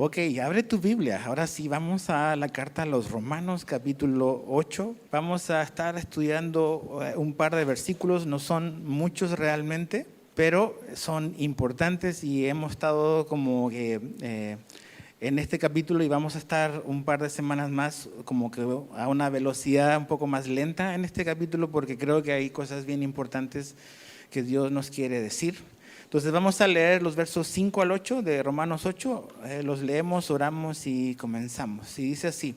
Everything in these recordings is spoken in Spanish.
Ok, abre tu Biblia. Ahora sí, vamos a la carta a los Romanos, capítulo 8. Vamos a estar estudiando un par de versículos, no son muchos realmente, pero son importantes y hemos estado como que en este capítulo y vamos a estar un par de semanas más como que a una velocidad un poco más lenta en este capítulo porque creo que hay cosas bien importantes que Dios nos quiere decir. Entonces vamos a leer los versos 5 al 8 de Romanos 8, los leemos, oramos y comenzamos. Y dice así: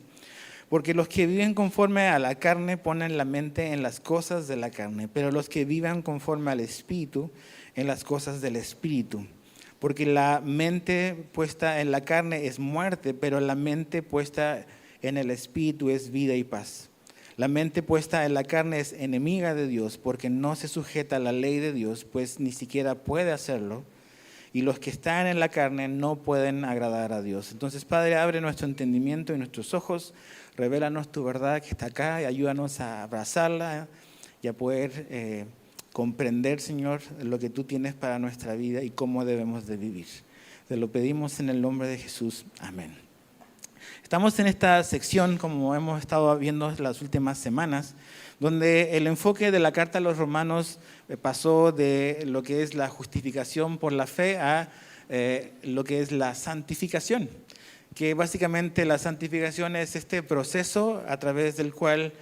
porque los que viven conforme a la carne ponen la mente en las cosas de la carne, pero los que vivan conforme al Espíritu, en las cosas del Espíritu. Porque la mente puesta en la carne es muerte, pero la mente puesta en el Espíritu es vida y paz. La mente puesta en la carne es enemiga de Dios porque no se sujeta a la ley de Dios, pues ni siquiera puede hacerlo. Y los que están en la carne no pueden agradar a Dios. Entonces, Padre, abre nuestro entendimiento y nuestros ojos, revélanos tu verdad que está acá y ayúdanos a abrazarla y a poder comprender, Señor, lo que tú tienes para nuestra vida y cómo debemos de vivir. Te lo pedimos en el nombre de Jesús. Amén. Estamos en esta sección, como hemos estado viendo las últimas semanas, donde el enfoque de la carta a los romanos pasó de lo que es la justificación por la fe a lo que es la santificación, que básicamente la santificación es este proceso a través del cual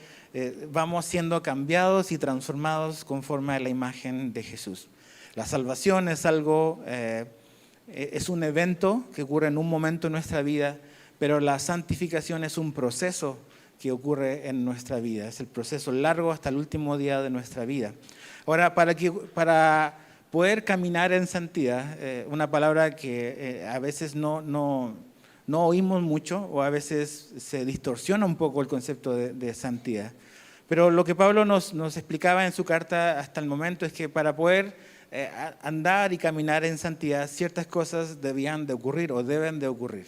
vamos siendo cambiados y transformados conforme a la imagen de Jesús. La salvación es algo, es un evento que ocurre en un momento en nuestra vida, pero la santificación es un proceso que ocurre en nuestra vida. Es el proceso largo hasta el último día de nuestra vida. Ahora, para poder caminar en santidad, una palabra que a veces no oímos mucho o a veces se distorsiona un poco el concepto de santidad. Pero lo que Pablo nos explicaba en su carta hasta el momento es que para poder andar y caminar en santidad, ciertas cosas debían de ocurrir o deben de ocurrir.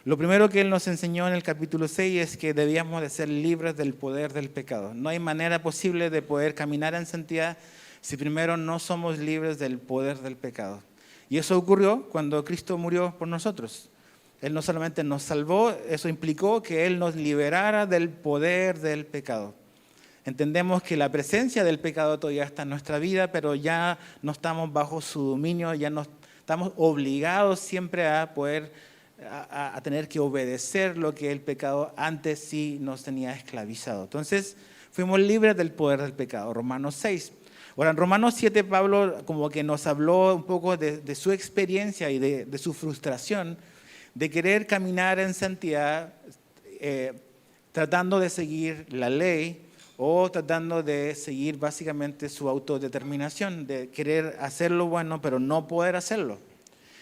Lo primero que él nos enseñó en el capítulo 6 es que debíamos de ser libres del poder del pecado. No hay manera posible de poder caminar en santidad si primero no somos libres del poder del pecado. Y eso ocurrió cuando Cristo murió por nosotros. Él no solamente nos salvó, eso implicó que Él nos liberara del poder del pecado. Entendemos que la presencia del pecado todavía está en nuestra vida, pero ya no estamos bajo su dominio, ya no estamos obligados siempre a poder a tener que obedecer lo que el pecado antes sí nos tenía esclavizado. Entonces, fuimos libres del poder del pecado, Romanos 6. Ahora, en Romanos 7, Pablo como que nos habló un poco de su experiencia y de su frustración de querer caminar en santidad, tratando de seguir la ley o tratando de seguir básicamente su autodeterminación, de querer hacer lo bueno pero no poder hacerlo.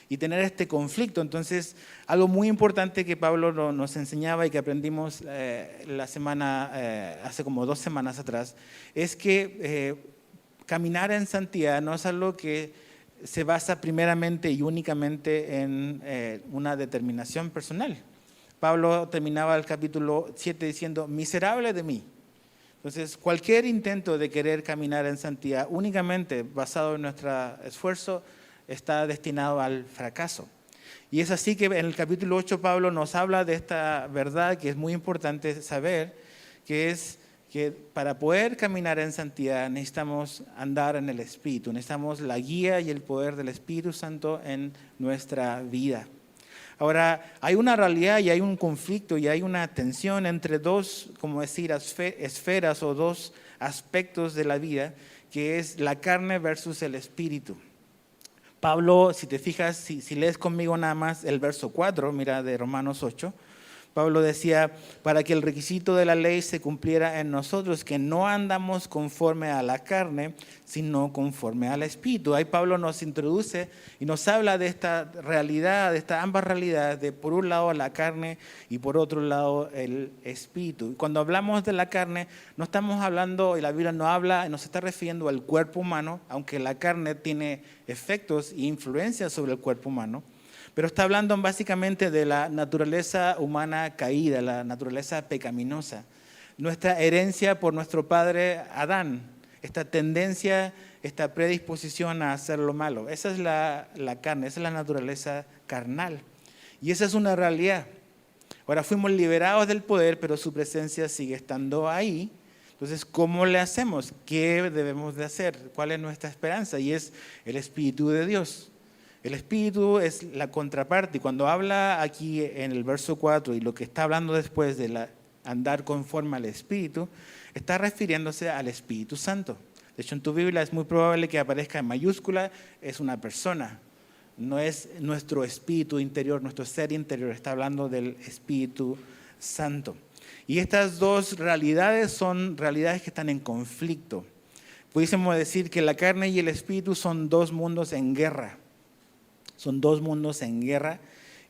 Y tener este conflicto. Entonces, algo muy importante que Pablo nos enseñaba y que aprendimos la semana, hace como 2 semanas atrás, es que caminar en santidad no es algo que se basa primeramente y únicamente en una determinación personal. Pablo terminaba el capítulo 7 diciendo: miserable de mí. Entonces, cualquier intento de querer caminar en santidad únicamente basado en nuestro esfuerzo está destinado al fracaso. Y es así que en el capítulo 8 Pablo nos habla de esta verdad que es muy importante saber, que es que para poder caminar en santidad necesitamos andar en el Espíritu, necesitamos la guía y el poder del Espíritu Santo en nuestra vida. Ahora, hay una realidad y hay un conflicto y hay una tensión entre dos, como decir, esferas o dos aspectos de la vida, que es la carne versus el Espíritu. Pablo, si te fijas, si lees conmigo nada más el verso 4, mira, de Romanos 8, Pablo decía: para que el requisito de la ley se cumpliera en nosotros, que no andamos conforme a la carne, sino conforme al Espíritu. Ahí Pablo nos introduce y nos habla de esta realidad, de estas ambas realidades, de por un lado la carne y por otro lado el Espíritu. Cuando hablamos de la carne, no estamos hablando, y la Biblia no habla, nos está refiriendo al cuerpo humano, aunque la carne tiene efectos e influencias sobre el cuerpo humano. Pero está hablando básicamente de la naturaleza humana caída, la naturaleza pecaminosa. Nuestra herencia por nuestro padre Adán, esta tendencia, esta predisposición a hacer lo malo. Esa es la carne, esa es la naturaleza carnal. Y esa es una realidad. Ahora fuimos liberados del poder, pero su presencia sigue estando ahí. Entonces, ¿cómo le hacemos? ¿Qué debemos de hacer? ¿Cuál es nuestra esperanza? Y es el Espíritu de Dios. El Espíritu es la contraparte. Y cuando habla aquí en el verso 4 y lo que está hablando después de andar conforme al Espíritu, está refiriéndose al Espíritu Santo. De hecho, en tu Biblia es muy probable que aparezca en mayúscula, es una persona. No es nuestro espíritu interior, nuestro ser interior, está hablando del Espíritu Santo. Y estas dos realidades son realidades que están en conflicto. Pudiésemos decir que la carne y el espíritu son dos mundos en guerra. Son dos mundos en guerra.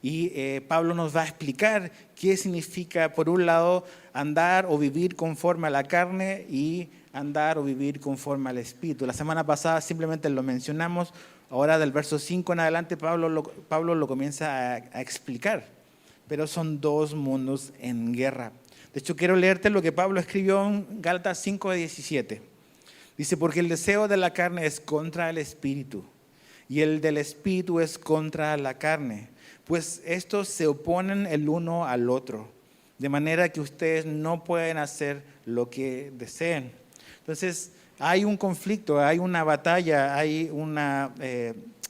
Y Pablo nos va a explicar qué significa, por un lado, andar o vivir conforme a la carne y andar o vivir conforme al espíritu. La semana pasada simplemente lo mencionamos. Ahora del verso 5 en adelante Pablo lo comienza a explicar. Pero son dos mundos en guerra. De hecho, quiero leerte lo que Pablo escribió en Gálatas 5:17. Dice, porque el deseo de la carne es contra el espíritu y el del espíritu es contra la carne, pues estos se oponen el uno al otro, de manera que ustedes no pueden hacer lo que deseen. Entonces, hay un conflicto, hay una batalla, hay una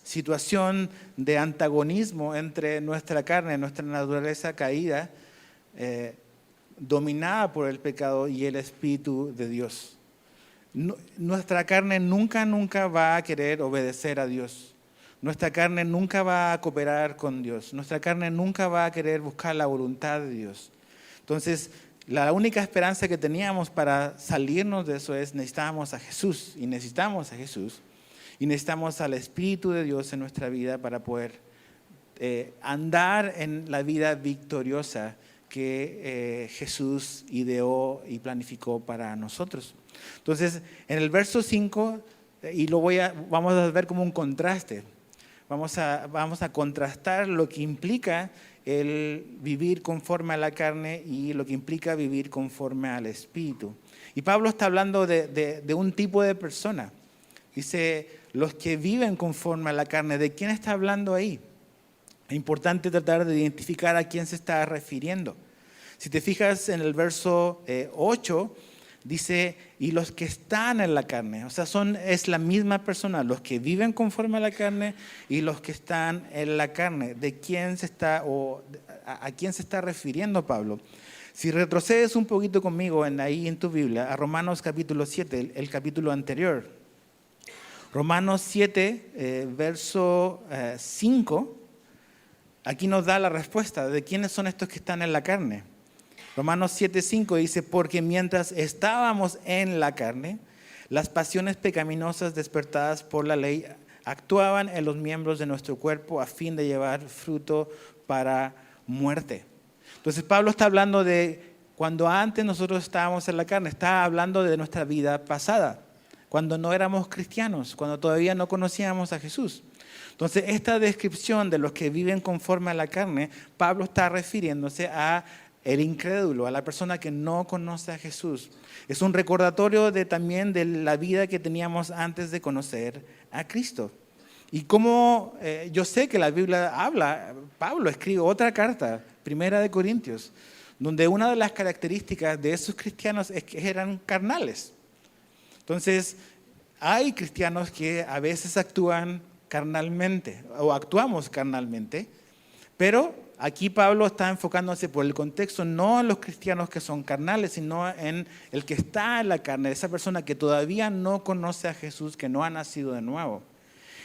situación de antagonismo entre nuestra carne, nuestra naturaleza caída, dominada por el pecado y el Espíritu de Dios. Nuestra carne nunca va a querer obedecer a Dios. Nuestra carne nunca va a cooperar con Dios. Nuestra carne nunca va a querer buscar la voluntad de Dios. Entonces, la única esperanza que teníamos para salirnos de eso es necesitamos a Jesús. Y necesitamos a Jesús. Y necesitamos al Espíritu de Dios en nuestra vida para poder andar en la vida victoriosa que Jesús ideó y planificó para nosotros. Entonces, en el verso 5, y vamos a ver como un contraste. Vamos a contrastar lo que implica el vivir conforme a la carne y lo que implica vivir conforme al Espíritu. Y Pablo está hablando de un tipo de persona. Dice, los que viven conforme a la carne. ¿De quién está hablando ahí? Es importante tratar de identificar a quién se está refiriendo. Si te fijas en el verso 8, dice, y los que están en la carne, o sea, es la misma persona, los que viven conforme a la carne y los que están en la carne. ¿De quién a quién se está refiriendo Pablo? Si retrocedes un poquito conmigo ahí en tu Biblia, a Romanos capítulo 7, el capítulo anterior. Romanos 7, verso 5, aquí nos da la respuesta de quiénes son estos que están en la carne. Romanos 7:5 dice, porque mientras estábamos en la carne, las pasiones pecaminosas despertadas por la ley actuaban en los miembros de nuestro cuerpo a fin de llevar fruto para muerte. Entonces Pablo está hablando de cuando antes nosotros estábamos en la carne, está hablando de nuestra vida pasada, cuando no éramos cristianos, cuando todavía no conocíamos a Jesús. Entonces esta descripción de los que viven conforme a la carne, Pablo está refiriéndose a el incrédulo, a la persona que no conoce a Jesús. Es un recordatorio también de la vida que teníamos antes de conocer a Cristo. Y como yo sé que la Biblia habla, Pablo escribe otra carta, 1 Corintios, donde una de las características de esos cristianos es que eran carnales. Entonces, hay cristianos que a veces actúan carnalmente o actuamos carnalmente, pero aquí Pablo está enfocándose por el contexto no en los cristianos que son carnales, sino en el que está en la carne, esa persona que todavía no conoce a Jesús, que no ha nacido de nuevo.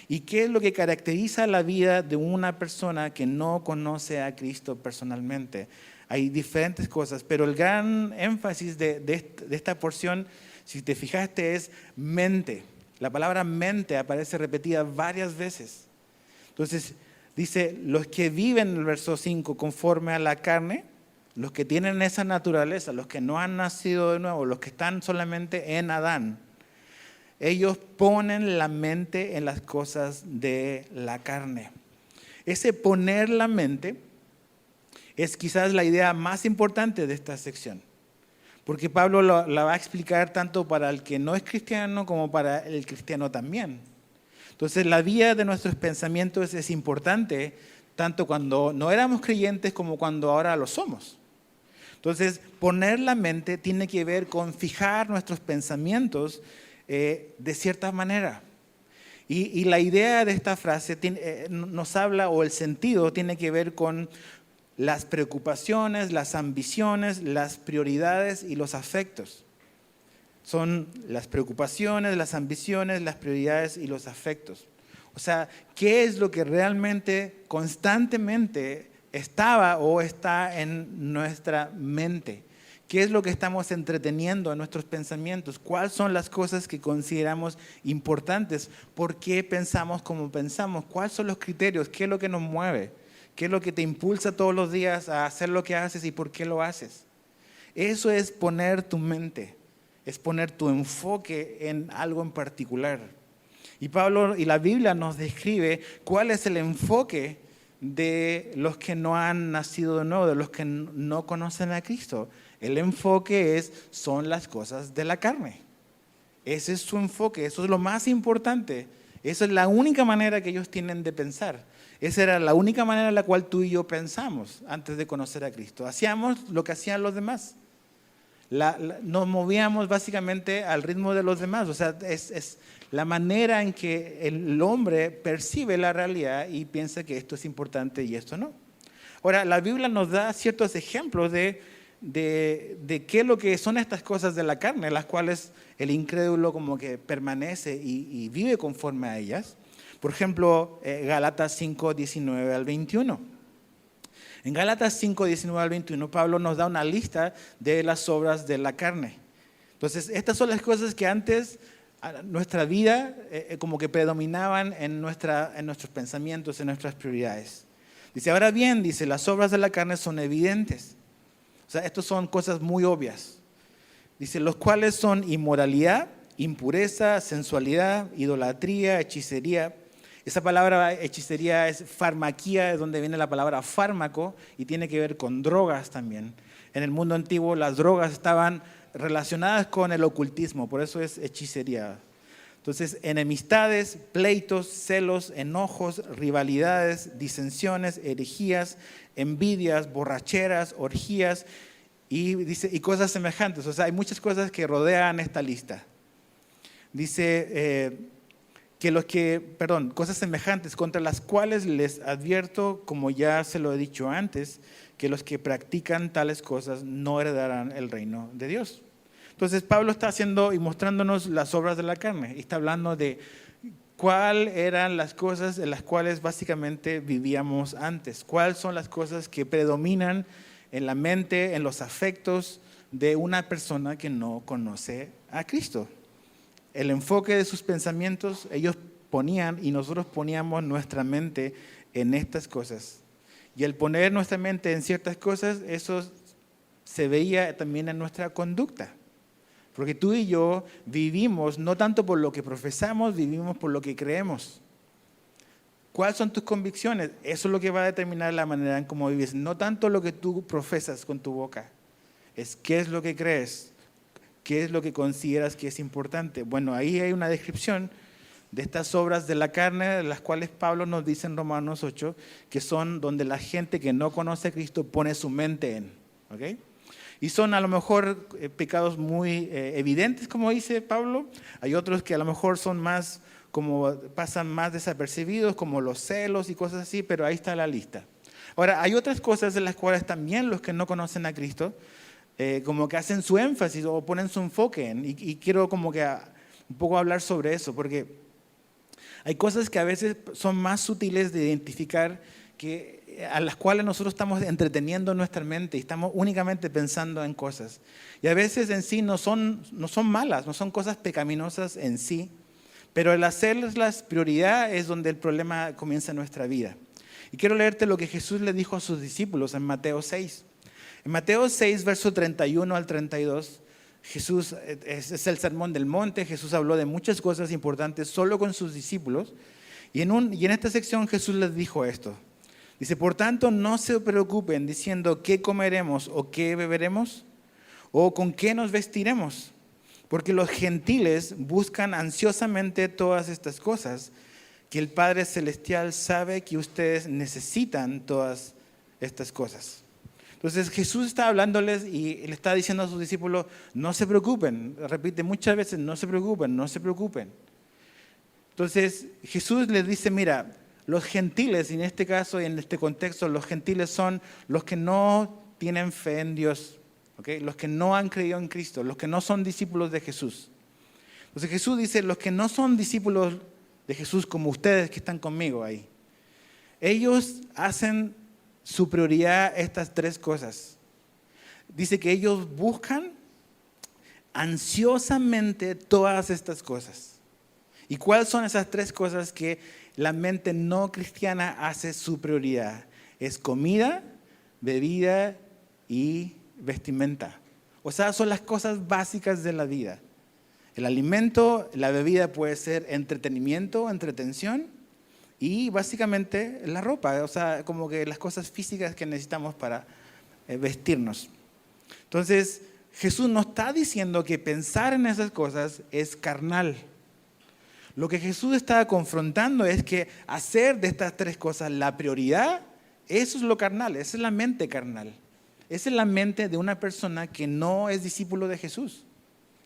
¿Y qué es lo que caracteriza la vida de una persona que no conoce a Cristo personalmente? Hay diferentes cosas, pero el gran énfasis de esta porción, si te fijaste, es mente. La palabra mente aparece repetida varias veces. Entonces, dice, los que viven, en el verso 5, conforme a la carne, los que tienen esa naturaleza, los que no han nacido de nuevo, los que están solamente en Adán, ellos ponen la mente en las cosas de la carne. Ese poner la mente es quizás la idea más importante de esta sección, porque Pablo la va a explicar tanto para el que no es cristiano como para el cristiano también. Entonces, la vía de nuestros pensamientos es importante tanto cuando no éramos creyentes como cuando ahora lo somos. Entonces, poner la mente tiene que ver con fijar nuestros pensamientos de cierta manera. Y la idea de esta frase nos habla, o el sentido tiene que ver con las preocupaciones, las ambiciones, las prioridades y los afectos. Son las preocupaciones, las ambiciones, las prioridades y los afectos. O sea, ¿qué es lo que realmente constantemente estaba o está en nuestra mente? ¿Qué es lo que estamos entreteniendo en nuestros pensamientos? ¿Cuáles son las cosas que consideramos importantes? ¿Por qué pensamos como pensamos? ¿Cuáles son los criterios? ¿Qué es lo que nos mueve? ¿Qué es lo que te impulsa todos los días a hacer lo que haces y por qué lo haces? Eso es poner tu mente, es poner tu enfoque en algo en particular. Y Pablo y la Biblia nos describe cuál es el enfoque de los que no han nacido de nuevo, de los que no conocen a Cristo. El enfoque son las cosas de la carne. Ese es su enfoque, eso es lo más importante. Esa es la única manera que ellos tienen de pensar. Esa era la única manera en la cual tú y yo pensamos antes de conocer a Cristo. Hacíamos lo que hacían los demás. Nos movíamos básicamente al ritmo de los demás. O sea, es la manera en que el hombre percibe la realidad y piensa que esto es importante y esto no. Ahora, la Biblia nos da ciertos ejemplos de qué es lo que son estas cosas de la carne, las cuales el incrédulo como que permanece y vive conforme a ellas. Por ejemplo, Gálatas 5, 19 al 21. En Gálatas 5, 19 al 21, Pablo nos da una lista de las obras de la carne. Entonces, estas son las cosas que antes nuestra vida como que predominaban en nuestros pensamientos, en nuestras prioridades. Dice, ahora bien, dice, las obras de la carne son evidentes. O sea, estas son cosas muy obvias. Dice, los cuales son inmoralidad, impureza, sensualidad, idolatría, hechicería. Esa palabra hechicería es farmaquía, es donde viene la palabra fármaco y tiene que ver con drogas también. En el mundo antiguo las drogas estaban relacionadas con el ocultismo, por eso es hechicería. Entonces, enemistades, pleitos, celos, enojos, rivalidades, disensiones, herejías, envidias, borracheras, orgías y cosas semejantes. O sea, hay muchas cosas que rodean esta lista. Dice cosas semejantes contra las cuales les advierto, como ya se lo he dicho antes, que los que practican tales cosas no heredarán el reino de Dios. Entonces Pablo está haciendo y mostrándonos las obras de la carne y está hablando de cuáles eran las cosas en las cuales básicamente vivíamos antes, cuáles son las cosas que predominan en la mente, en los afectos de una persona que no conoce a Cristo. El enfoque de sus pensamientos, ellos ponían y nosotros poníamos nuestra mente en estas cosas. Y el poner nuestra mente en ciertas cosas, eso se veía también en nuestra conducta. Porque tú y yo vivimos no tanto por lo que profesamos, vivimos por lo que creemos. ¿Cuáles son tus convicciones? Eso es lo que va a determinar la manera en cómo vives. No tanto lo que tú profesas con tu boca, es qué es lo que crees, qué es lo que consideras que es importante. Bueno, ahí hay una descripción de estas obras de la carne, de las cuales Pablo nos dice en Romanos 8, que son donde la gente que no conoce a Cristo pone su mente en. ¿Okay? Y son a lo mejor pecados muy evidentes, como dice Pablo. Hay otros que a lo mejor son más, como pasan más desapercibidos, como los celos y cosas así, pero ahí está la lista. Ahora, hay otras cosas en las cuales también los que no conocen a Cristo, como que hacen su énfasis o ponen su enfoque en. Y quiero como que un poco hablar sobre eso, porque hay cosas que a veces son más sutiles de identificar a las cuales nosotros estamos entreteniendo nuestra mente y estamos únicamente pensando en cosas. Y a veces en sí no son malas, no son cosas pecaminosas en sí, pero el hacerlas prioridad es donde el problema comienza en nuestra vida. Y quiero leerte lo que Jesús le dijo a sus discípulos en Mateo 6. En Mateo 6, verso 31 al 32, Jesús, es el sermón del monte, Jesús habló de muchas cosas importantes solo con sus discípulos. Y en esta sección Jesús les dijo esto. Dice, por tanto, no se preocupen diciendo qué comeremos o qué beberemos o con qué nos vestiremos, porque los gentiles buscan ansiosamente todas estas cosas, que el Padre Celestial sabe que ustedes necesitan todas estas cosas. Entonces Jesús está hablándoles y le está diciendo a sus discípulos, no se preocupen, repite muchas veces, no se preocupen, no se preocupen. Entonces Jesús les dice, mira, los gentiles, en este caso y en este contexto, los gentiles son los que no tienen fe en Dios, ¿okay? Los que no han creído en Cristo, los que no son discípulos de Jesús. Entonces Jesús dice, los que no son discípulos de Jesús como ustedes que están conmigo ahí, ellos hacen su prioridad estas tres cosas. Dice que ellos buscan ansiosamente todas estas cosas. ¿Y cuáles son esas tres cosas que la mente no cristiana hace su prioridad? Es comida, bebida y vestimenta. O sea, son las cosas básicas de la vida. El alimento, la bebida puede ser entretenimiento, entretención y básicamente la ropa, o sea, como que las cosas físicas que necesitamos para vestirnos. Entonces, Jesús no está diciendo que pensar en esas cosas es carnal. Lo que Jesús está confrontando es que hacer de estas tres cosas la prioridad, eso es lo carnal, esa es la mente carnal. Esa es la mente de una persona que no es discípulo de Jesús,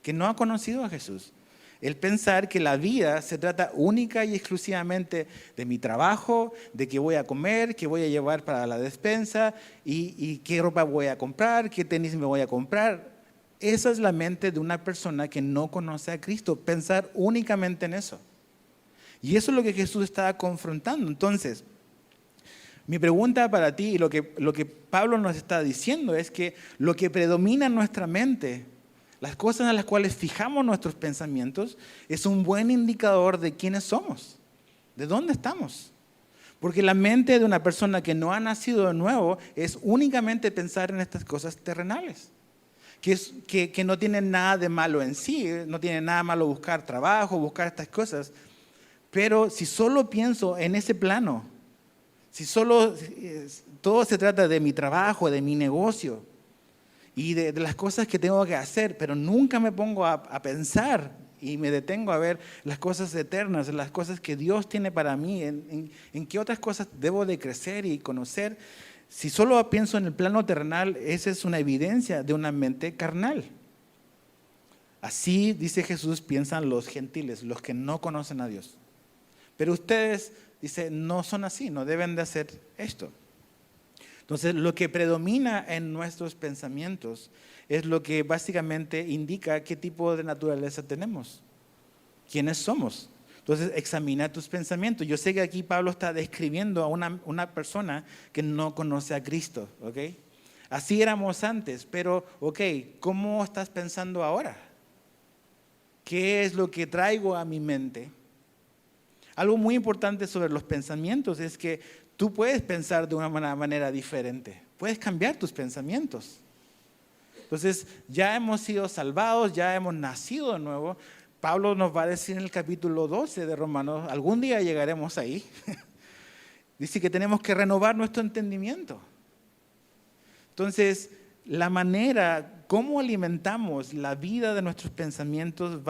que no ha conocido a Jesús. El pensar que la vida se trata única y exclusivamente de mi trabajo, de qué voy a comer, qué voy a llevar para la despensa y qué ropa voy a comprar, qué tenis me voy a comprar. Esa es la mente de una persona que no conoce a Cristo, pensar únicamente en eso. Y eso es lo que Jesús estaba confrontando. Entonces, mi pregunta para ti y lo que Pablo nos está diciendo es que lo que predomina en nuestra mente, las cosas en las cuales fijamos nuestros pensamientos, es un buen indicador de quiénes somos, de dónde estamos. Porque la mente de una persona que no ha nacido de nuevo es únicamente pensar en estas cosas terrenales. Que no tiene nada de malo en sí, no tiene nada malo buscar trabajo, buscar estas cosas. Pero si solo pienso en ese plano, si solo todo se trata de mi trabajo, de mi negocio y de las cosas que tengo que hacer, pero nunca me pongo a pensar y me detengo a ver las cosas eternas, las cosas que Dios tiene para mí, en qué otras cosas debo de crecer y conocer. Si solo pienso en el plano terrenal, esa es una evidencia de una mente carnal. Así, dice Jesús, piensan los gentiles, los que no conocen a Dios. Pero ustedes, dice, no son así, no deben de hacer esto. Entonces, lo que predomina en nuestros pensamientos es lo que básicamente indica qué tipo de naturaleza tenemos, quiénes somos. Entonces, examina tus pensamientos. Yo sé que aquí Pablo está describiendo a una persona que no conoce a Cristo, ¿ok? Así éramos antes, pero, ok, ¿cómo estás pensando ahora? ¿Qué es lo que traigo a mi mente? Algo muy importante sobre los pensamientos es que tú puedes pensar de una manera diferente. Puedes cambiar tus pensamientos. Entonces, ya hemos sido salvados, ya hemos nacido de nuevo. Pablo nos va a decir en el capítulo 12 de Romanos, algún día llegaremos ahí. Dice que tenemos que renovar nuestro entendimiento. Entonces, la manera, cómo alimentamos la vida de nuestros pensamientos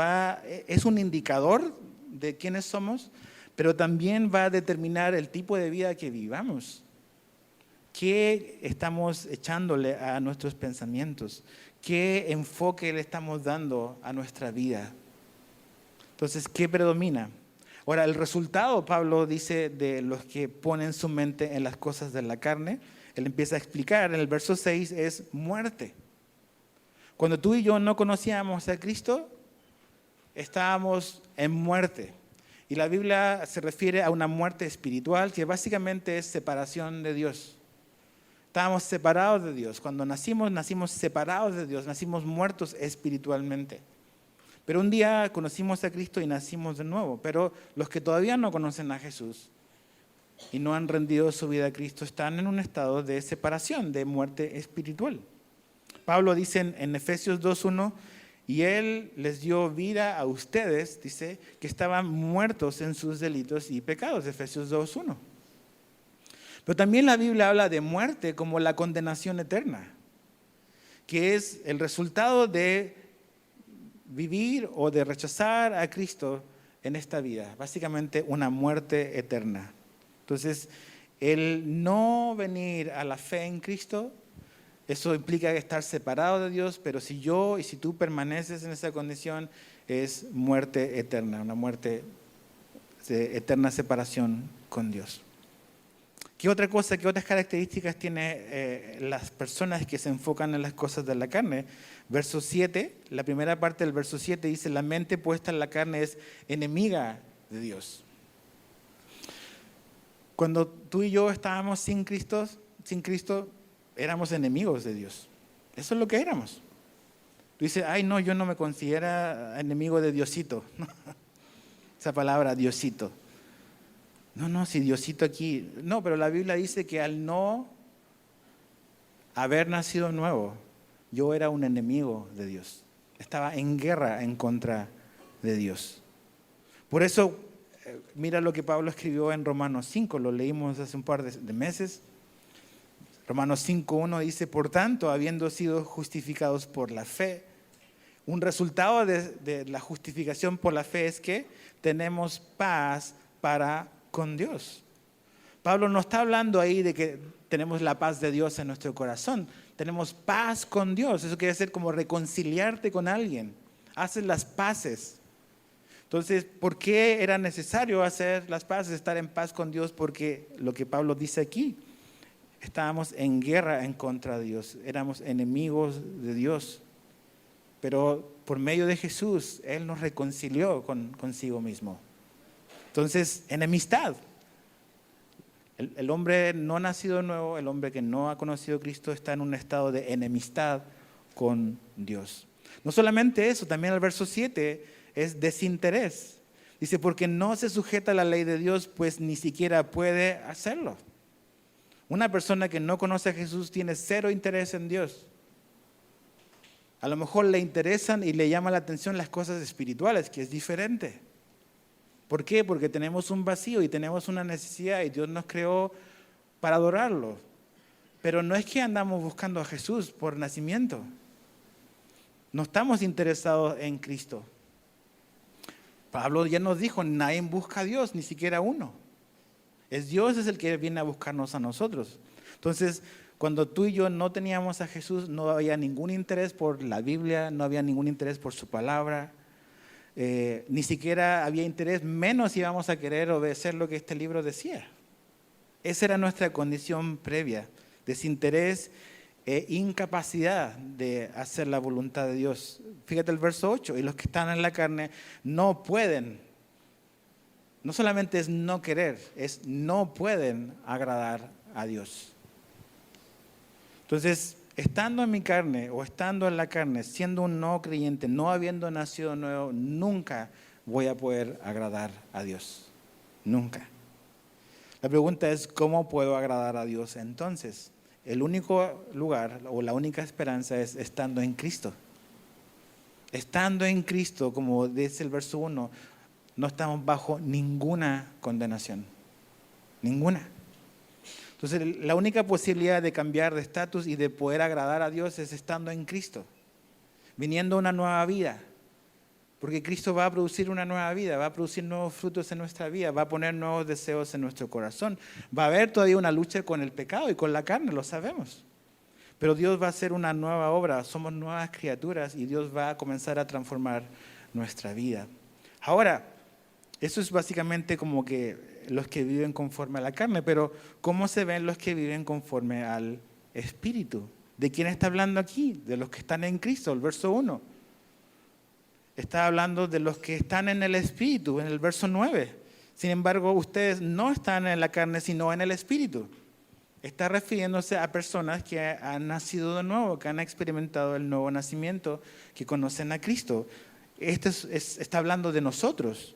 es un indicador de quiénes somos, pero también va a determinar el tipo de vida que vivamos. ¿Qué estamos echándole a nuestros pensamientos? ¿Qué enfoque le estamos dando a nuestra vida? Entonces, ¿qué predomina? Ahora, el resultado, Pablo dice, de los que ponen su mente en las cosas de la carne, él empieza a explicar en el verso 6, es muerte. Cuando tú y yo no conocíamos a Cristo, estábamos en muerte. Y la Biblia se refiere a una muerte espiritual que básicamente es separación de Dios. Estábamos separados de Dios. Cuando nacimos separados de Dios, nacimos muertos espiritualmente. Pero un día conocimos a Cristo y nacimos de nuevo. Pero los que todavía no conocen a Jesús y no han rendido su vida a Cristo están en un estado de separación, de muerte espiritual. Pablo dice en Efesios 2:1, y Él les dio vida a ustedes, dice, que estaban muertos en sus delitos y pecados, Efesios 2:1. Pero también la Biblia habla de muerte como la condenación eterna, que es el resultado de vivir o de rechazar a Cristo en esta vida, básicamente una muerte eterna. Entonces, el no venir a la fe en Cristo, eso implica estar separado de Dios, pero si yo y si tú permaneces en esa condición, es muerte eterna, una muerte de eterna separación con Dios. ¿Qué otra cosa, qué otras características tiene las personas que se enfocan en las cosas de la carne? Verso 7, la primera parte del verso 7 dice, la mente puesta en la carne es enemiga de Dios. Cuando tú y yo estábamos sin Cristo, éramos enemigos de Dios. Eso es lo que éramos. Tú dices, ay no, yo no me considero enemigo de Diosito. Esa palabra, Diosito. No, si Diosito aquí. No, pero la Biblia dice que al no haber nacido nuevo, yo era un enemigo de Dios. Estaba en guerra en contra de Dios. Por eso, mira lo que Pablo escribió en Romanos 5, lo leímos hace un par de meses. Romanos 5:1 dice, por tanto, habiendo sido justificados por la fe, un resultado de la justificación por la fe es que tenemos paz para con Dios. Pablo no está hablando ahí de que tenemos la paz de Dios en nuestro corazón. Tenemos paz con Dios. Eso quiere decir como reconciliarte con alguien. Haces las paces. Entonces, ¿por qué era necesario hacer las paces, estar en paz con Dios? Porque lo que Pablo dice aquí, estábamos en guerra en contra de Dios. Éramos enemigos de Dios. Pero por medio de Jesús, Él nos reconcilió consigo mismo. Entonces, enemistad. El hombre no nacido nuevo, el hombre que no ha conocido a Cristo, está en un estado de enemistad con Dios. No solamente eso, también el verso 7 es desinterés. Dice, porque no se sujeta a la ley de Dios, pues ni siquiera puede hacerlo. Una persona que no conoce a Jesús tiene cero interés en Dios. A lo mejor le interesan y le llama la atención las cosas espirituales, que es diferente. ¿Por qué? Porque tenemos un vacío y tenemos una necesidad y Dios nos creó para adorarlo. Pero no es que andamos buscando a Jesús por nacimiento. No estamos interesados en Cristo. Pablo ya nos dijo, nadie busca a Dios, ni siquiera uno. Dios es el que viene a buscarnos a nosotros. Entonces, cuando tú y yo no teníamos a Jesús, no había ningún interés por la Biblia, no había ningún interés por su palabra. Ni siquiera había interés, menos íbamos a querer obedecer lo que este libro decía. Esa era nuestra condición previa, desinterés e incapacidad de hacer la voluntad de Dios. Fíjate el verso 8, y los que están en la carne no pueden, no solamente es no querer, es no pueden agradar a Dios. Entonces, estando en mi carne o estando en la carne, siendo un no creyente, no habiendo nacido nuevo, nunca voy a poder agradar a Dios. Nunca. La pregunta es, ¿cómo puedo agradar a Dios entonces? El único lugar o la única esperanza es estando en Cristo. Estando en Cristo, como dice el verso 1, no estamos bajo ninguna condenación. Ninguna. Entonces, la única posibilidad de cambiar de estatus y de poder agradar a Dios es estando en Cristo, viniendo a una nueva vida. Porque Cristo va a producir una nueva vida, va a producir nuevos frutos en nuestra vida, va a poner nuevos deseos en nuestro corazón. Va a haber todavía una lucha con el pecado y con la carne, lo sabemos. Pero Dios va a hacer una nueva obra, somos nuevas criaturas y Dios va a comenzar a transformar nuestra vida. Ahora, eso es básicamente como que los que viven conforme a la carne, pero ¿cómo se ven los que viven conforme al Espíritu? ¿De quién está hablando aquí? De los que están en Cristo, el verso 1. Está hablando de los que están en el Espíritu, en el verso 9. Sin embargo, ustedes no están en la carne, sino en el Espíritu. Está refiriéndose a personas que han nacido de nuevo, que han experimentado el nuevo nacimiento, que conocen a Cristo. Está hablando de nosotros,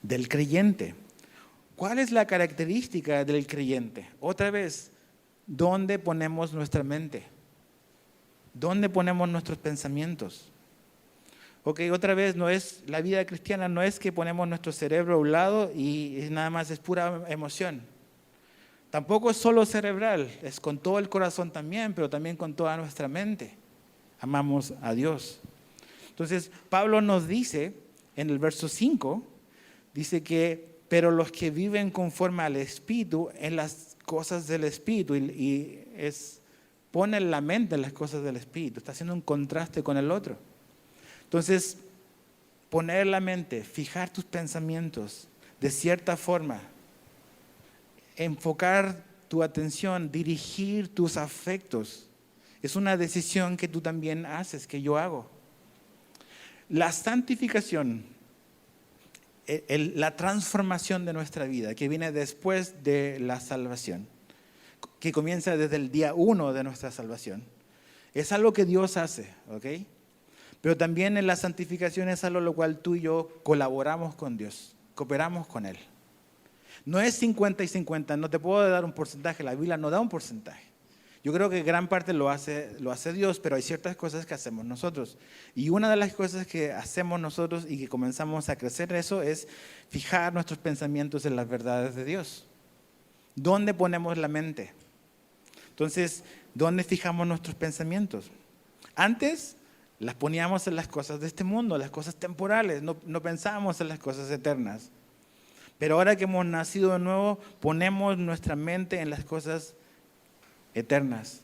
del creyente. ¿Cuál es la característica del creyente? Otra vez, ¿dónde ponemos nuestra mente? ¿Dónde ponemos nuestros pensamientos? Ok, otra vez, la vida cristiana no es que ponemos nuestro cerebro a un lado y nada más es pura emoción. Tampoco es solo cerebral, es con todo el corazón también, pero también con toda nuestra mente. Amamos a Dios. Entonces, Pablo nos dice en el verso 5, dice que, pero los que viven conforme al Espíritu, en las cosas del Espíritu, pone la mente en las cosas del Espíritu, está haciendo un contraste con el otro. Entonces, poner la mente, fijar tus pensamientos de cierta forma, enfocar tu atención, dirigir tus afectos, es una decisión que tú también haces, que yo hago. La santificación, la transformación de nuestra vida, que viene después de la salvación, que comienza desde el día 1 de nuestra salvación, es algo que Dios hace, ¿ok? Pero también en la santificación es algo en lo cual tú y yo colaboramos con Dios, cooperamos con Él. No es 50 y 50, no te puedo dar un porcentaje, la Biblia no da un porcentaje. Yo creo que gran parte lo hace Dios, pero hay ciertas cosas que hacemos nosotros. Y una de las cosas que hacemos nosotros y que comenzamos a crecer en eso es fijar nuestros pensamientos en las verdades de Dios. ¿Dónde ponemos la mente? Entonces, ¿dónde fijamos nuestros pensamientos? Antes las poníamos en las cosas de este mundo, las cosas temporales, no pensábamos en las cosas eternas. Pero ahora que hemos nacido de nuevo, ponemos nuestra mente en las cosas eternas.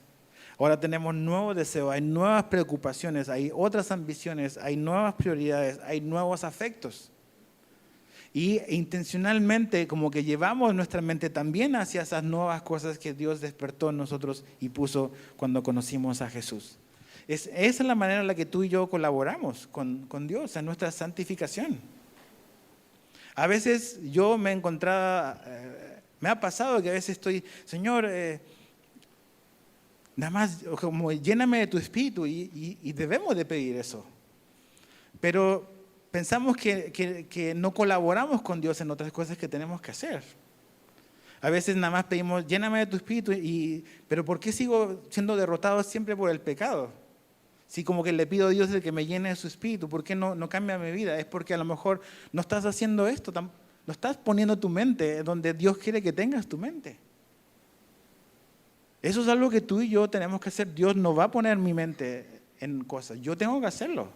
Ahora tenemos nuevos deseos, hay nuevas preocupaciones, hay otras ambiciones, hay nuevas prioridades, hay nuevos afectos. Y intencionalmente como que llevamos nuestra mente también hacia esas nuevas cosas que Dios despertó en nosotros y puso cuando conocimos a Jesús. Esa es la manera en la que tú y yo colaboramos con Dios en nuestra santificación. A veces yo me he encontrado, me ha pasado que a veces estoy, Señor, nada más como lléname de tu espíritu y debemos de pedir eso. Pero pensamos que no colaboramos con Dios en otras cosas que tenemos que hacer. A veces nada más pedimos, lléname de tu espíritu, pero ¿por qué sigo siendo derrotado siempre por el pecado? Si como que le pido a Dios de que me llene de su espíritu, ¿por qué no cambia mi vida? Es porque a lo mejor no estás haciendo esto, no estás poniendo tu mente donde Dios quiere que tengas tu mente. Eso es algo que tú y yo tenemos que hacer. Dios no va a poner mi mente en cosas, yo tengo que hacerlo.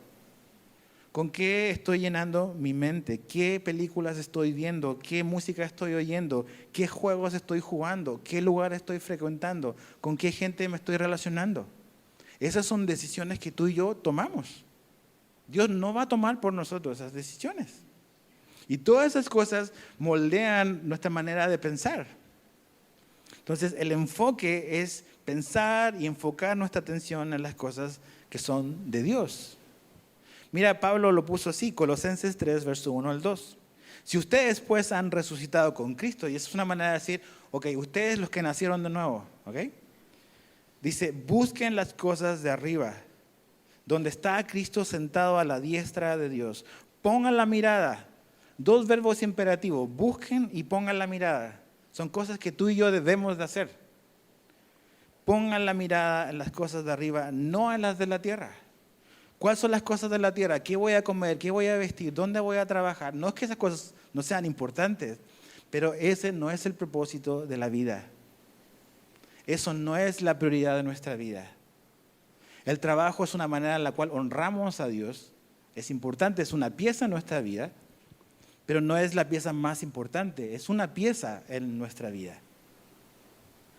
¿Con qué estoy llenando mi mente? ¿Qué películas estoy viendo? ¿Qué música estoy oyendo? ¿Qué juegos estoy jugando? ¿Qué lugares estoy frecuentando? ¿Con qué gente me estoy relacionando? Esas son decisiones que tú y yo tomamos. Dios no va a tomar por nosotros esas decisiones. Y todas esas cosas moldean nuestra manera de pensar. Entonces, el enfoque es pensar y enfocar nuestra atención en las cosas que son de Dios. Mira, Pablo lo puso así, Colosenses 3, verso 1 al 2. Si ustedes pues han resucitado con Cristo, y esa es una manera de decir, ok, ustedes los que nacieron de nuevo, ok. Dice, busquen las cosas de arriba, donde está Cristo sentado a la diestra de Dios. Pongan la mirada, dos verbos imperativos, busquen y pongan la mirada. Son cosas que tú y yo debemos de hacer. Pongan la mirada en las cosas de arriba, no en las de la tierra. ¿Cuáles son las cosas de la tierra? ¿Qué voy a comer? ¿Qué voy a vestir? ¿Dónde voy a trabajar? No es que esas cosas no sean importantes, pero ese no es el propósito de la vida. Eso no es la prioridad de nuestra vida. El trabajo es una manera en la cual honramos a Dios. Es importante, es una pieza en nuestra vida, pero no es la pieza más importante, es una pieza en nuestra vida.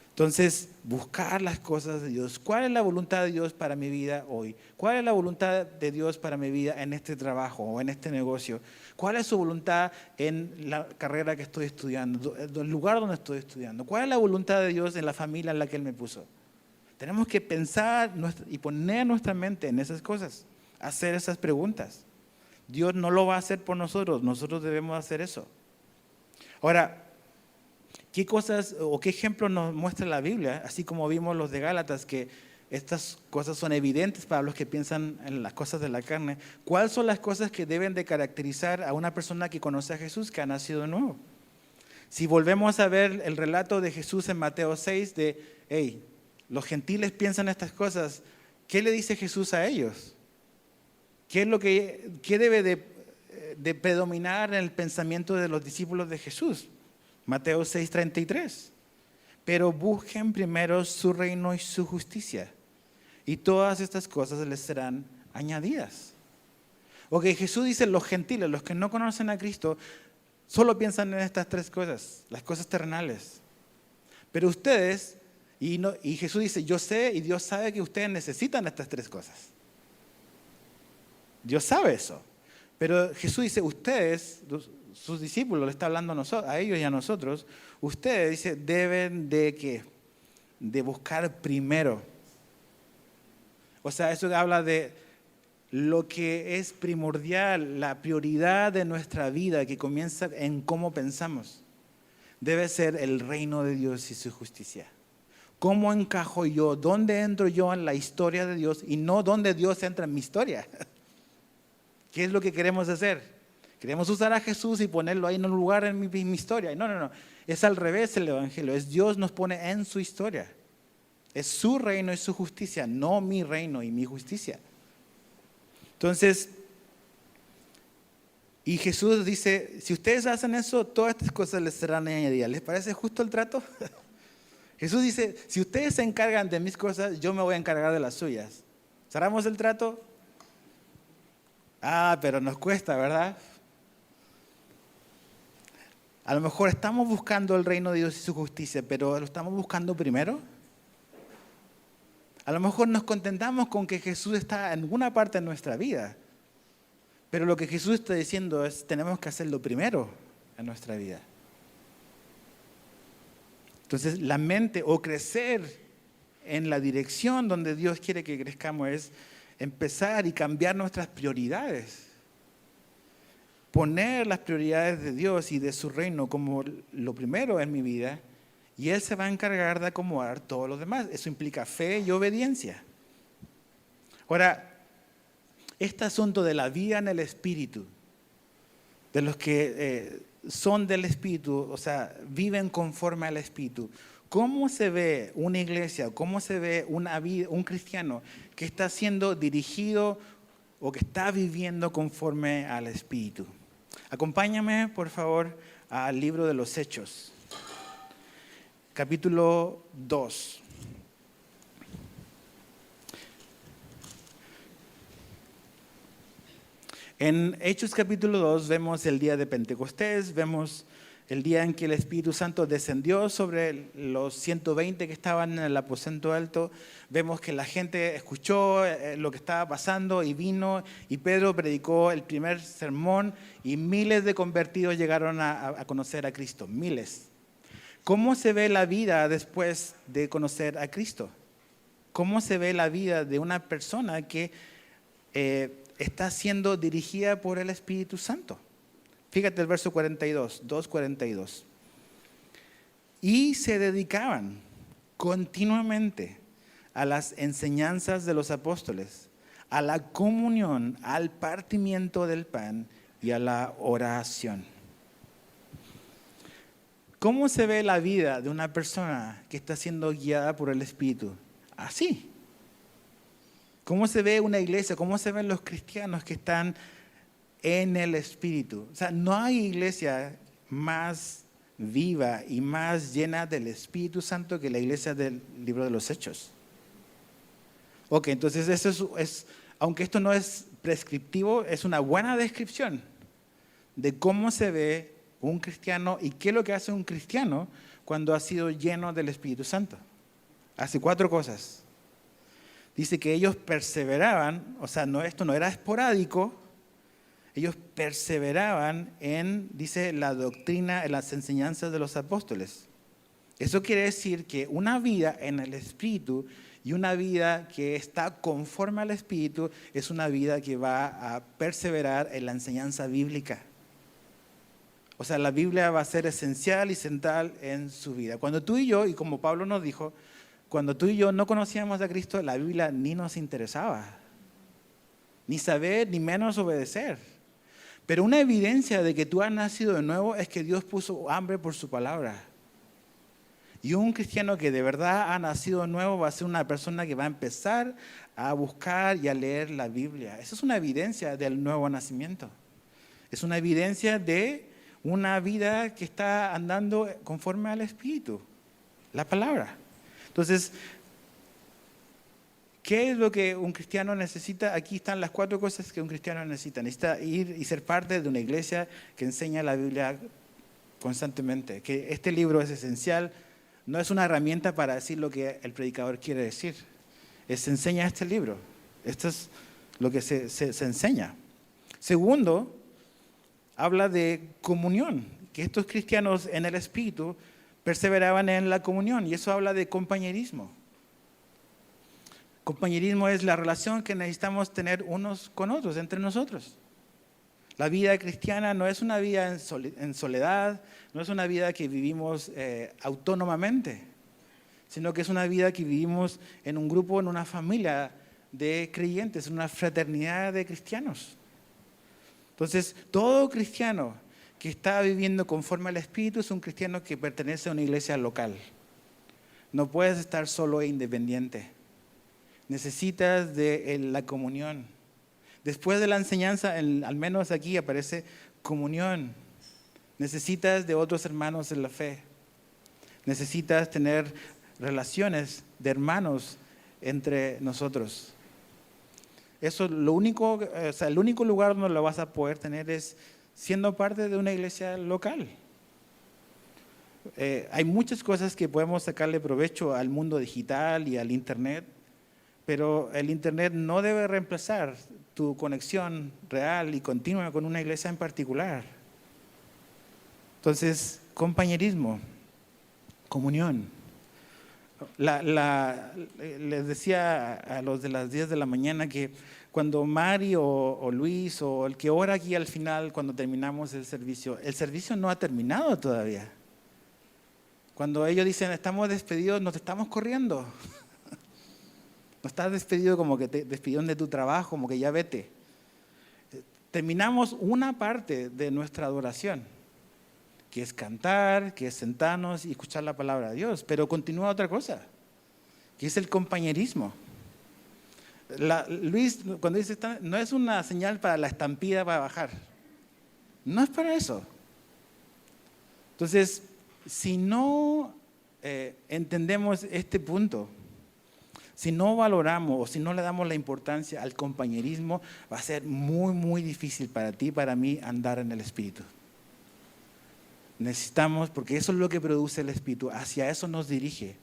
Entonces, buscar las cosas de Dios. ¿Cuál es la voluntad de Dios para mi vida hoy? ¿Cuál es la voluntad de Dios para mi vida en este trabajo o en este negocio? ¿Cuál es su voluntad en la carrera que estoy estudiando, en el lugar donde estoy estudiando? ¿Cuál es la voluntad de Dios en la familia en la que Él me puso? Tenemos que pensar y poner nuestra mente en esas cosas, hacer esas preguntas. Dios no lo va a hacer por nosotros, nosotros debemos hacer eso. Ahora, ¿qué cosas o qué ejemplos nos muestra la Biblia? Así como vimos los de Gálatas, que estas cosas son evidentes para los que piensan en las cosas de la carne. ¿Cuáles son las cosas que deben de caracterizar a una persona que conoce a Jesús, que ha nacido de nuevo? Si volvemos a ver el relato de Jesús en Mateo 6, de, los gentiles piensan estas cosas, ¿qué le dice Jesús a ellos? ¿Qué debe de predominar en el pensamiento de los discípulos de Jesús? Mateo 6:33. Pero busquen primero su reino y su justicia, y todas estas cosas les serán añadidas. Ok, Jesús dice, los gentiles, los que no conocen a Cristo, solo piensan en estas tres cosas, las cosas terrenales. Pero ustedes, y Jesús dice, yo sé y Dios sabe que ustedes necesitan estas tres cosas. Dios sabe eso. Pero Jesús dice, ustedes, sus discípulos, le está hablando a ellos y a nosotros, ustedes, dice, deben de ¿qué? De buscar primero. O sea, eso habla de lo que es primordial, la prioridad de nuestra vida que comienza en cómo pensamos. Debe ser el reino de Dios y su justicia. ¿Cómo encajo yo? ¿Dónde entro yo en la historia de Dios y no dónde Dios entra en mi historia? ¿Qué es lo que queremos hacer? Queremos usar a Jesús y ponerlo ahí en un lugar en mi historia. No. Es al revés el Evangelio. Es Dios nos pone en su historia. Es su reino y su justicia, no mi reino y mi justicia. Entonces, y Jesús dice, si ustedes hacen eso, todas estas cosas les serán añadidas. ¿Les parece justo el trato? Jesús dice, si ustedes se encargan de mis cosas, yo me voy a encargar de las suyas. ¿Cerramos el trato? Pero nos cuesta, ¿verdad? A lo mejor estamos buscando el reino de Dios y su justicia, pero ¿lo estamos buscando primero? A lo mejor nos contentamos con que Jesús está en alguna parte de nuestra vida, pero lo que Jesús está diciendo es, tenemos que hacerlo primero en nuestra vida. Entonces, la mente o crecer en la dirección donde Dios quiere que crezcamos es empezar y cambiar nuestras prioridades. Poner las prioridades de Dios y de su reino como lo primero en mi vida, y Él se va a encargar de acomodar todo lo demás. Eso implica fe y obediencia. Ahora, este asunto de la vida en el Espíritu, de los que son del Espíritu, o sea, viven conforme al Espíritu, ¿cómo se ve una iglesia, cómo se ve una vida, un cristiano que está siendo dirigido o que está viviendo conforme al Espíritu? Acompáñame, por favor, al libro de los Hechos, capítulo 2. En Hechos capítulo 2 vemos el día de Pentecostés, vemos el día en que el Espíritu Santo descendió sobre los 120 que estaban en el aposento alto. Vemos que la gente escuchó lo que estaba pasando y vino, y Pedro predicó el primer sermón y miles de convertidos llegaron a conocer a Cristo, miles. ¿Cómo se ve la vida después de conocer a Cristo? ¿Cómo se ve la vida de una persona que está siendo dirigida por el Espíritu Santo? Fíjate el verso 42, 2:42. Y se dedicaban continuamente a las enseñanzas de los apóstoles, a la comunión, al partimiento del pan y a la oración. ¿Cómo se ve la vida de una persona que está siendo guiada por el Espíritu? Así. ¿Cómo se ve una iglesia? ¿Cómo se ven los cristianos que están en el Espíritu? O sea, no hay iglesia más viva y más llena del Espíritu Santo que la iglesia del libro de los Hechos. Ok, entonces eso es, aunque esto no es prescriptivo, es una buena descripción de cómo se ve un cristiano y qué es lo que hace un cristiano cuando ha sido lleno del Espíritu Santo. Hace 4 cosas. Dice que ellos perseveraban, o sea, esto no era esporádico, ellos perseveraban en, dice, la doctrina, en las enseñanzas de los apóstoles. Eso quiere decir que una vida en el Espíritu y una vida que está conforme al Espíritu es una vida que va a perseverar en la enseñanza bíblica. O sea, la Biblia va a ser esencial y central en su vida. Cuando tú y yo, y como Pablo nos dijo, cuando tú y yo no conocíamos a Cristo, la Biblia ni nos interesaba. Ni saber, ni menos obedecer. Pero una evidencia de que tú has nacido de nuevo es que Dios puso hambre por su palabra. Y un cristiano que de verdad ha nacido de nuevo va a ser una persona que va a empezar a buscar y a leer la Biblia. Esa es una evidencia del nuevo nacimiento. Es una evidencia de una vida que está andando conforme al Espíritu, la palabra. Entonces, ¿Qué es lo que un cristiano necesita? Aquí están las 4 cosas que un cristiano necesita. Necesita ir y ser parte de una iglesia que enseña la Biblia constantemente. Que este libro es esencial. No es una herramienta para decir lo que el predicador quiere decir. Se enseña este libro. Esto es lo que se enseña. Segundo, habla de comunión. Que estos cristianos en el Espíritu perseveraban en la comunión. Y eso habla de compañerismo. Compañerismo es la relación que necesitamos tener unos con otros, entre nosotros. La vida cristiana no es una vida en soledad, no es una vida que vivimos autónomamente, sino que es una vida que vivimos en un grupo, en una familia de creyentes, en una fraternidad de cristianos. Entonces, todo cristiano que está viviendo conforme al Espíritu es un cristiano que pertenece a una iglesia local. No puedes estar solo e independiente. Necesitas de la comunión. Después de la enseñanza, al menos aquí aparece comunión. Necesitas de otros hermanos en la fe. Necesitas tener relaciones de hermanos entre nosotros. Eso el único lugar donde lo vas a poder tener es siendo parte de una iglesia local. Hay muchas cosas que podemos sacarle provecho al mundo digital y al internet. Pero el internet no debe reemplazar tu conexión real y continua con una iglesia en particular. Entonces, compañerismo, comunión. Les decía a los de las 10 de la mañana que cuando Mari o Luis o el que ora aquí al final, cuando terminamos el servicio no ha terminado todavía. Cuando ellos dicen, estamos despedidos, nos estamos corriendo. No estás despedido como que te despidieron de tu trabajo, como que ya vete. Terminamos una parte de nuestra adoración, que es cantar, que es sentarnos y escuchar la palabra de Dios. Pero continúa otra cosa, que es el compañerismo. Luis, cuando dice, no es una señal para la estampida para bajar. No es para eso. Entonces, si no entendemos este punto, si no valoramos o si no le damos la importancia al compañerismo, va a ser muy, muy difícil para ti y para mí andar en el Espíritu. Necesitamos, porque eso es lo que produce el Espíritu, hacia eso nos dirige.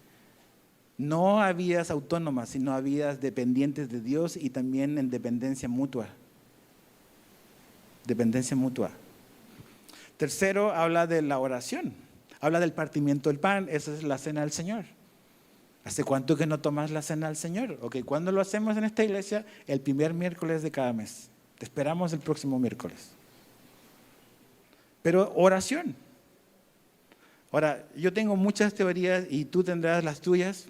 No a vidas autónomas, sino a vidas dependientes de Dios y también en dependencia mutua. Dependencia mutua. Tercero, habla de la oración. Habla del partimiento del pan, esa es la cena del Señor. ¿Hace cuánto que no tomas la cena del Señor? Ok, ¿cuándo lo hacemos en esta iglesia? El primer miércoles de cada mes. Te esperamos el próximo miércoles. Pero oración. Ahora, yo tengo muchas teorías y tú tendrás las tuyas.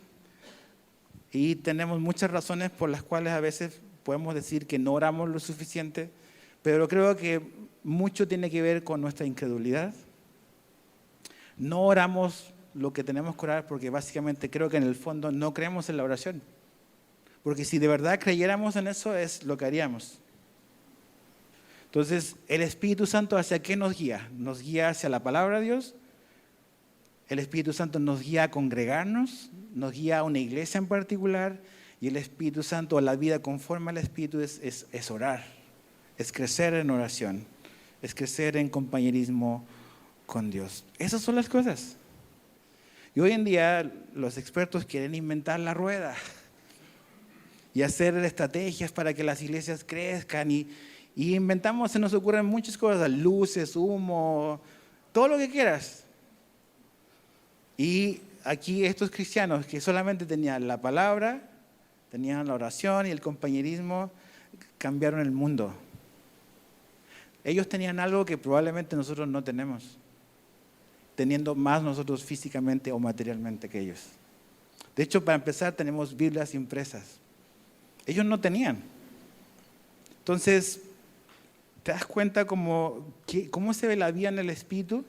Y tenemos muchas razones por las cuales a veces podemos decir que no oramos lo suficiente. Pero creo que mucho tiene que ver con nuestra incredulidad. No oramos lo que tenemos que orar porque básicamente creo que en el fondo no creemos en la oración. Porque si de verdad creyéramos en eso es lo que haríamos. Entonces, el Espíritu Santo, ¿hacia qué nos guía? Nos guía hacia la palabra de Dios. El Espíritu Santo nos guía a congregarnos, nos guía a una iglesia en particular. Y el Espíritu Santo, la vida conforme al Espíritu es orar, es crecer en oración, es crecer en compañerismo con Dios. Esas son las cosas. Y hoy en día los expertos quieren inventar la rueda y hacer estrategias para que las iglesias crezcan y inventamos, se nos ocurren muchas cosas, luces, humo, todo lo que quieras. Y aquí estos cristianos que solamente tenían la palabra, tenían la oración y el compañerismo, cambiaron el mundo. Ellos tenían algo que probablemente nosotros no tenemos, teniendo más nosotros físicamente o materialmente que ellos. De hecho, para empezar, tenemos Biblias impresas. Ellos no tenían. Entonces, ¿te das cuenta cómo se ve la vida en el Espíritu?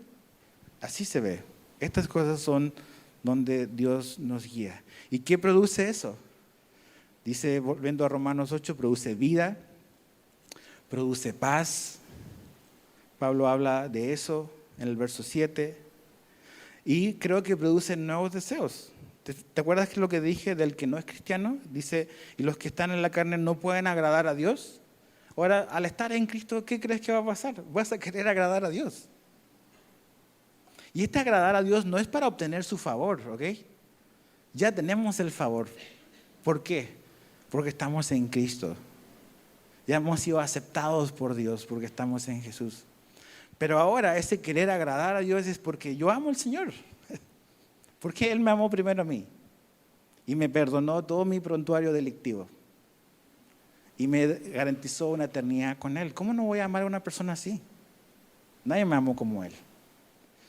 Así se ve. Estas cosas son donde Dios nos guía. ¿Y qué produce eso? Dice, volviendo a Romanos 8, produce vida, produce paz. Pablo habla de eso en el verso 7. Y creo que produce nuevos deseos. ¿Te acuerdas que lo que dije del que no es cristiano? Dice, y los que están en la carne no pueden agradar a Dios. Ahora, al estar en Cristo, ¿qué crees que va a pasar? Vas a querer agradar a Dios. Y este agradar a Dios no es para obtener su favor, ¿ok? Ya tenemos el favor. ¿Por qué? Porque estamos en Cristo. Ya hemos sido aceptados por Dios porque estamos en Jesús. Pero ahora ese querer agradar a Dios es porque yo amo al Señor. Porque Él me amó primero a mí. Y me perdonó todo mi prontuario delictivo. Y me garantizó una eternidad con Él. ¿Cómo no voy a amar a una persona así? Nadie me amó como Él.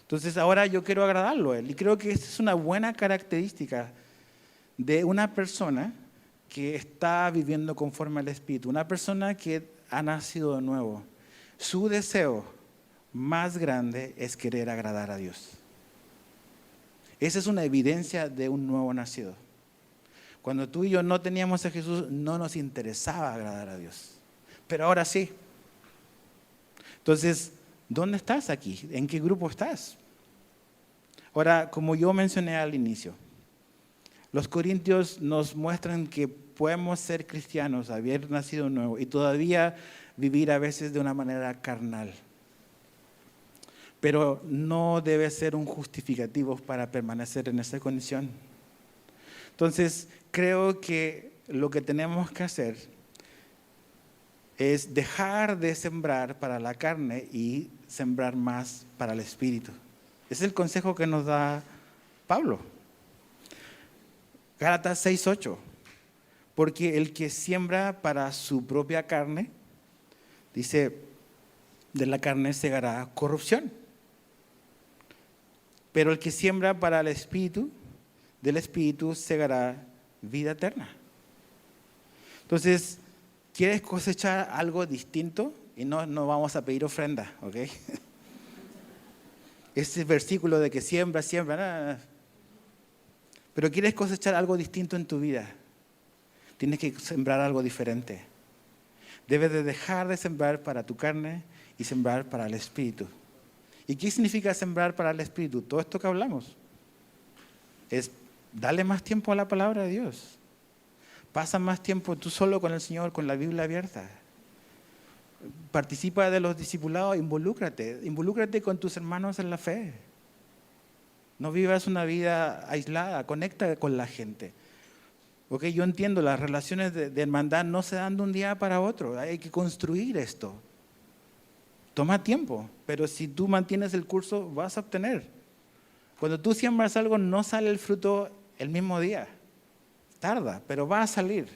Entonces ahora yo quiero agradarlo a Él. Y creo que esa es una buena característica de una persona que está viviendo conforme al Espíritu. Una persona que ha nacido de nuevo. Su deseo más grande es querer agradar a Dios. Esa es una evidencia de un nuevo nacido. Cuando tú y yo no teníamos a Jesús, no nos interesaba agradar a Dios. Pero ahora sí. Entonces, ¿dónde estás aquí? ¿En qué grupo estás? Ahora, como yo mencioné al inicio, los corintios nos muestran que podemos ser cristianos, haber nacido nuevo y todavía vivir a veces de una manera carnal. Pero no debe ser un justificativo para permanecer en esa condición. Entonces, creo que lo que tenemos que hacer es dejar de sembrar para la carne y sembrar más para el Espíritu. Ese es el consejo que nos da Pablo. Gálatas 6:8. Porque el que siembra para su propia carne, dice, de la carne segará corrupción. Pero el que siembra para el Espíritu, del Espíritu segará vida eterna. Entonces, ¿quieres cosechar algo distinto? Y no vamos a pedir ofrenda, ¿ok? Ese versículo de que siembra, nada. Pero ¿quieres cosechar algo distinto en tu vida? Tienes que sembrar algo diferente. Debes de dejar de sembrar para tu carne y sembrar para el Espíritu. ¿Y qué significa sembrar para el Espíritu? Todo esto que hablamos es darle más tiempo a la palabra de Dios. Pasa más tiempo tú solo con el Señor, con la Biblia abierta. Participa de los discipulados, involúcrate con tus hermanos en la fe. No vivas una vida aislada, conecta con la gente. Okay, yo entiendo, las relaciones de hermandad no se dan de un día para otro, hay que construir esto. Toma tiempo, pero si tú mantienes el curso, vas a obtener. Cuando tú siembras algo, no sale el fruto el mismo día. Tarda, pero va a salir.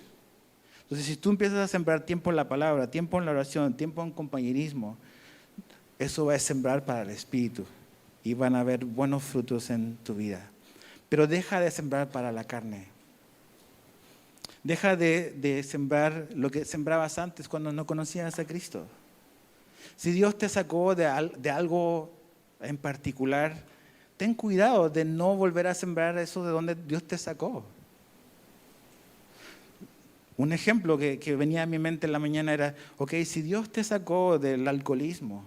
Entonces, si tú empiezas a sembrar tiempo en la palabra, tiempo en la oración, tiempo en compañerismo, eso va a sembrar para el Espíritu y van a haber buenos frutos en tu vida. Pero deja de sembrar para la carne. Deja de sembrar lo que sembrabas antes cuando no conocías a Cristo. Si Dios te sacó de algo en particular, ten cuidado de no volver a sembrar eso de donde Dios te sacó. Un ejemplo que venía a mi mente en la mañana era, ok, si Dios te sacó del alcoholismo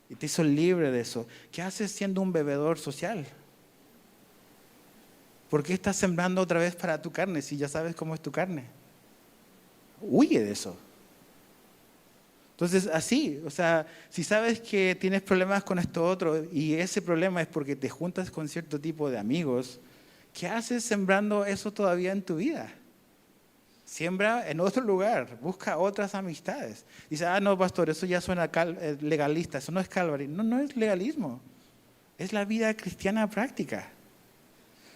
y te hizo libre de eso, ¿qué haces siendo un bebedor social? ¿Por qué estás sembrando otra vez para tu carne si ya sabes cómo es tu carne? Huye de eso. Entonces, así, o sea, si sabes que tienes problemas con esto otro y ese problema es porque te juntas con cierto tipo de amigos, ¿qué haces sembrando eso todavía en tu vida? Siembra en otro lugar, busca otras amistades. Dice, no, pastor, eso ya suena legalista, eso no es Calvary. No es legalismo, es la vida cristiana práctica.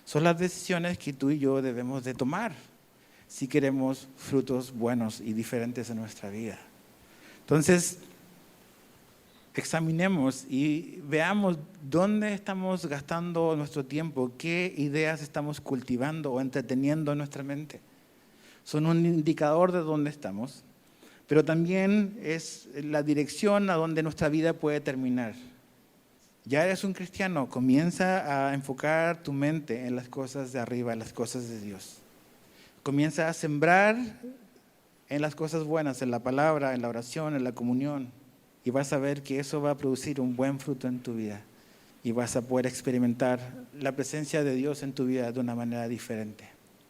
Son las decisiones que tú y yo debemos de tomar si queremos frutos buenos y diferentes en nuestra vida. Entonces, examinemos y veamos dónde estamos gastando nuestro tiempo, qué ideas estamos cultivando o entreteniendo en nuestra mente. Son un indicador de dónde estamos, pero también es la dirección a donde nuestra vida puede terminar. Ya eres un cristiano, comienza a enfocar tu mente en las cosas de arriba, en las cosas de Dios. Comienza a sembrar en las cosas buenas, en la palabra, en la oración, en la comunión, y vas a ver que eso va a producir un buen fruto en tu vida. y vas a poder experimentar la presencia de Dios en tu vida de una manera diferente.